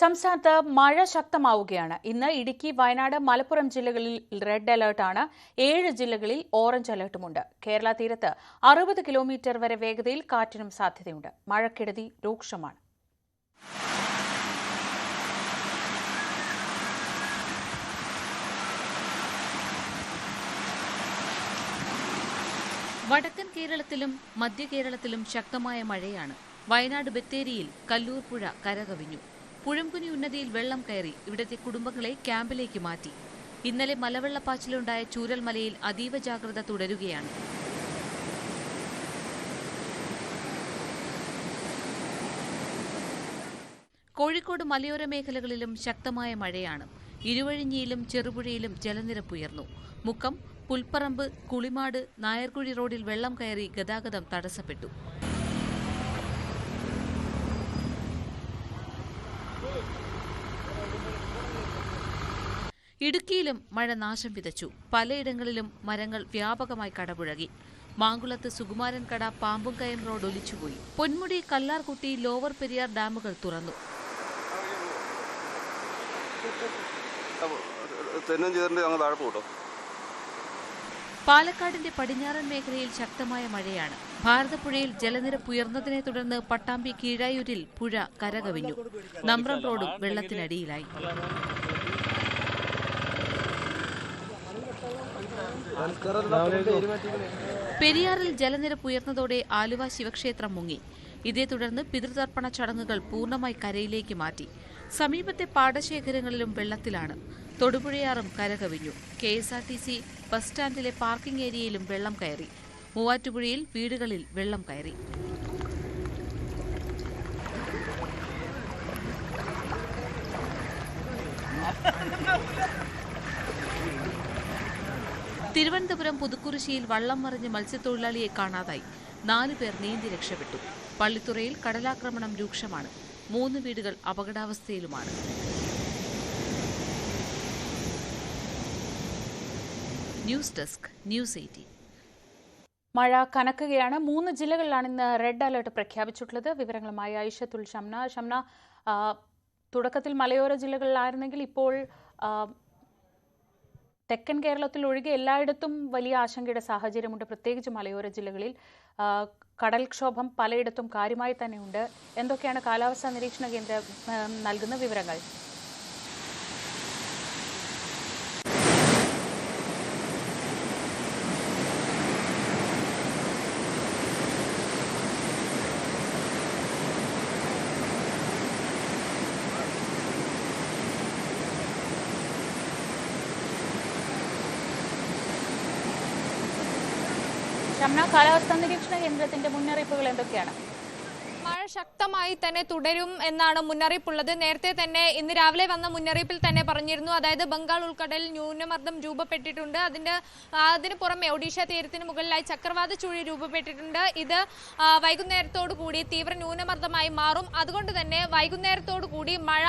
സംസ്ഥാനത്ത് മഴ ശക്തമാവുകയാണ്. ഇന്ന് ഇടുക്കി, വയനാട്, മലപ്പുറം ജില്ലകളിൽ റെഡ് അലർട്ടാണ്. 7 ജില്ലകളിൽ ഓറഞ്ച് അലർട്ടുമുണ്ട്. കേരള തീരത്ത് 60 കിലോമീറ്റർ വരെ വേഗതയിൽ കാറ്റിനും സാധ്യതയുണ്ട്. മഴക്കെടുതി രൂക്ഷമാണ്. വടക്കൻ കേരളത്തിലും മധ്യ കേരളത്തിലും ശക്തമായ മഴയാണ്. വയനാട് ബത്തേരിയിൽ കല്ലൂർ പുഴ കരകവിഞ്ഞു. പുഴംകുനി ഉന്നതിയിൽ വെള്ളം കയറി ഇവിടത്തെ കുടുംബങ്ങളെ ക്യാമ്പിലേക്ക് മാറ്റി. ഇന്നലെ മലവെള്ളപ്പാച്ചിലുണ്ടായ ചൂരൽമലയിൽ അതീവ ജാഗ്രത തുടരുകയാണ്. കോഴിക്കോട് മലയോര മേഖലകളിലും ശക്തമായ മഴയാണ്. ഇരുവഴിഞ്ഞിയിലും ചെറുപുഴയിലും ജലനിരപ്പുയർന്നു. മുക്കം, പുൽപ്പറമ്പ്, കുളിമാട്, നായർകുഴി റോഡിൽ വെള്ളം കയറി ഗതാഗതം തടസ്സപ്പെട്ടു. ഇടുക്കിയിലും മഴ നാശം വിതച്ചു. പലയിടങ്ങളിലും മരങ്ങൾ വ്യാപകമായി കടപുഴകി. മാങ്കുളത്ത് സുകുമാരൻകട പാമ്പുംകയം റോഡ് ഒലിച്ചുപോയി. പൊന്മുടി, കല്ലാർകുട്ടി, ലോവർ പെരിയാർ ഡാമുകൾ തുറന്നു. പാലക്കാടിന്റെ പടിഞ്ഞാറൻ മേഖലയിൽ ശക്തമായ മഴയാണ്. ഭാരതപ്പുഴയിൽ ജലനിരപ്പ് ഉയർന്നതിനെ തുടർന്ന് പട്ടാമ്പി കീഴായൂരിൽ പുഴ കരകവിഞ്ഞു. നമ്രം റോഡും വെള്ളത്തിനടിയിലായി. പെരിയാറിൽ ജലനിരപ്പ് ഉയർന്നതോടെ ആലുവ ശിവക്ഷേത്രം മുങ്ങി. ഇതേ തുടർന്ന് പിതൃതർപ്പണ ചടങ്ങുകൾ പൂർണ്ണമായി കരയിലേക്ക് മാറ്റി. സമീപത്തെ പാടശേഖരങ്ങളിലും വെള്ളത്തിലാണ്. തൊടുപുഴയാറും കരകവിഞ്ഞു. KSRTC ബസ് സ്റ്റാൻഡിലെ പാർക്കിംഗ് ഏരിയയിലും വെള്ളം കയറി. മൂവാറ്റുപുഴയിൽ വീടുകളിൽ വെള്ളം കയറി. തിരുവനന്തപുരം പുതുക്കുറിശ്ശിയിൽ വള്ളം മറിഞ്ഞ് മത്സ്യത്തൊഴിലാളിയെ കാണാതായി. 4 പേർ നീന്തി രക്ഷപ്പെട്ടു. പള്ളിത്തുറയിൽ കടലാക്രമണം രൂക്ഷമാണ്. 3 വീടുകൾ അപകടാവസ്ഥയിലുമാണ്. News desk, news 18. മഴ കനക്കുകയാണ്. 3 ജില്ലകളിലാണ് ഇന്ന് റെഡ് അലർട്ട് പ്രഖ്യാപിച്ചിട്ടുള്ളത്. വിവരങ്ങളുമായി ഐഷത്തുൽ ഷംന. തുടക്കത്തിൽ മലയോര ജില്ലകളിലായിരുന്നെങ്കിൽ ഇപ്പോൾ തെക്കൻ കേരളത്തിൽ ഒഴികെ എല്ലായിടത്തും വലിയ ആശങ്കയുടെ സാഹചര്യമുണ്ട്. പ്രത്യേകിച്ച് മലയോര ജില്ലകളിൽ കടൽക്ഷോഭം പലയിടത്തും കാര്യമായി തന്നെയുണ്ട്. എന്തൊക്കെയാണ് കാലാവസ്ഥാ നിരീക്ഷണ കേന്ദ്രം നൽകുന്ന വിവരങ്ങൾ? ഷംന, കാലാവസ്ഥാ നിരീക്ഷണ കേന്ദ്രത്തിന്റെ മുന്നറിയിപ്പുകൾ എന്തൊക്കെയാണ്? മഴ ശക്തമായി തന്നെ തുടരും എന്നാണ് മുന്നറിയിപ്പുള്ളത്. നേരത്തെ തന്നെ ഇന്ന് രാവിലെ വന്ന മുന്നറിയിപ്പിൽ തന്നെ പറഞ്ഞിരുന്നു. അതായത് ബംഗാൾ ഉൾക്കടലിൽ ന്യൂനമർദ്ദം രൂപപ്പെട്ടിട്ടുണ്ട്. അതിന് പുറമെ ഒഡീഷ തീരത്തിന് മുകളിലായി ചക്രവാത ചുഴി രൂപപ്പെട്ടിട്ടുണ്ട്. ഇത് വൈകുന്നേരത്തോടു കൂടി തീവ്ര ന്യൂനമർദ്ദമായി മാറും. അതുകൊണ്ട് തന്നെ വൈകുന്നേരത്തോടു കൂടി മഴ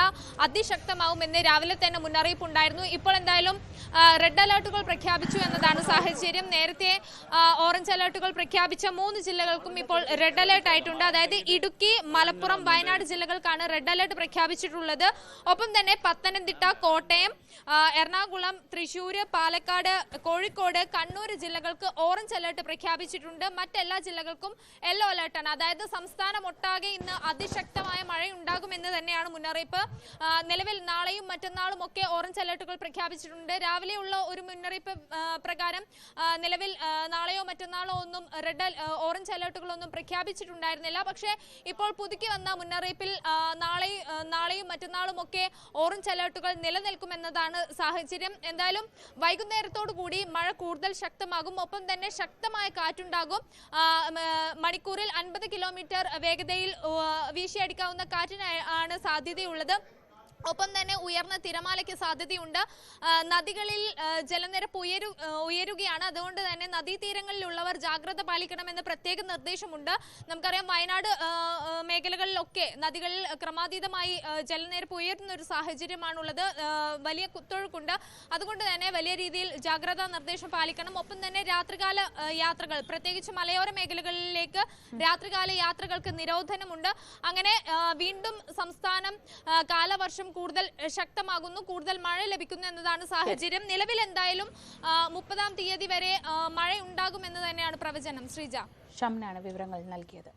അതിശക്തമാവുമെന്ന് രാവിലെ തന്നെ മുന്നറിയിപ്പുണ്ടായിരുന്നു. ഇപ്പോൾ എന്തായാലും റെഡ് അലർട്ടുകൾ പ്രഖ്യാപിച്ചു എന്നതാണ് സാഹചര്യം. നേരത്തെ ഓറഞ്ച് അലർട്ടുകൾ പ്രഖ്യാപിച്ച 3 ജില്ലകൾക്കും ഇപ്പോൾ റെഡ് അലർട്ട് ആയിട്ടുണ്ട്. അതായത് ഇടുക്കി, മലപ്പുറം, വയനാട് ജില്ലകൾക്കാണ് റെഡ് അലർട്ട് പ്രഖ്യാപിച്ചിട്ടുള്ളത്. ഒപ്പം തന്നെ പത്തനംതിട്ട, കോട്ടയം, എറണാകുളം, തൃശൂര്, പാലക്കാട്, കോഴിക്കോട്, കണ്ണൂർ ജില്ലകൾക്ക് ഓറഞ്ച് അലർട്ട് പ്രഖ്യാപിച്ചിട്ടുണ്ട്. മറ്റെല്ലാ ജില്ലകൾക്കും യെല്ലോ അലർട്ടാണ്. അതായത് സംസ്ഥാനമൊട്ടാകെ ഇന്ന് അതിശക്തമായ മഴയുണ്ടാകുമെന്ന് തന്നെയാണ് മുന്നറിയിപ്പ്. നിലവിൽ നാളെയും മറ്റന്നാളും ഒക്കെ ഓറഞ്ച് അലർട്ടുകൾ പ്രഖ്യാപിച്ചിട്ടുണ്ട്. രാവിലെയുള്ള ഒരു മുന്നറിയിപ്പ് പ്രകാരം നിലവിൽ നാളെയോ മറ്റന്നാളോ ഒന്നും ഓറഞ്ച് അലർട്ടുകളൊന്നും പ്രഖ്യാപിച്ചിട്ടുണ്ടായിരുന്നില്ല. പക്ഷേ ഇപ്പോൾ പുതുക്കി വന്ന മുന്നറിയിപ്പിൽ നാളെയും മറ്റന്നാളും ഒക്കെ ഓറഞ്ച് അലർട്ടുകൾ നിലനിൽക്കുമെന്നതാണ് സാഹചര്യം. എന്തായാലും വൈകുന്നേരത്തോടു കൂടി മഴ കൂടുതൽ ശക്തമാകും. ഒപ്പം തന്നെ ശക്തമായ കാറ്റുണ്ടാകും. മണിക്കൂറിൽ 50 കിലോമീറ്റർ വേഗതയിൽ വീശിയടിക്കാവുന്ന കാറ്റിനാണ് സാധ്യതയുള്ളത്. ഒപ്പം തന്നെ ഉയർന്ന തിരമാലയ്ക്ക് സാധ്യതയുണ്ട്. നദികളിൽ ജലനിരപ്പ് ഉയരുകയാണ്. അതുകൊണ്ട് തന്നെ നദീതീരങ്ങളിലുള്ളവർ ജാഗ്രത പാലിക്കണമെന്ന് പ്രത്യേക നിർദ്ദേശമുണ്ട്. നമുക്കറിയാം വയനാട് മേഖലകളിലൊക്കെ നദികളിൽ ക്രമാതീതമായി ജലനിരപ്പ് ഉയരുന്ന ഒരു സാഹചര്യമാണുള്ളത്. വലിയ കുത്തൊഴുക്കുണ്ട്. അതുകൊണ്ട് തന്നെ വലിയ രീതിയിൽ ജാഗ്രതാ നിർദ്ദേശം പാലിക്കണം. ഒപ്പം തന്നെ രാത്രികാല യാത്രകൾ, പ്രത്യേകിച്ച് മലയോര മേഖലകളിലേക്ക് രാത്രികാല യാത്രകൾക്ക് നിരോധനമുണ്ട്. അങ്ങനെ വീണ്ടും സംസ്ഥാനം കാലവർഷം കൂടുതൽ ശക്തമാകുന്നു, കൂടുതൽ മഴ ലഭിക്കുന്നു എന്നതാണ് സാഹചര്യം. നിലവിൽ എന്തായാലും 30-ാം തീയതി വരെ മഴ ഉണ്ടാകുമെന്ന് തന്നെയാണ് പ്രവചനം. ശ്രീജ, ഷംനാണ് വിവരങ്ങൾ നൽകിയത്.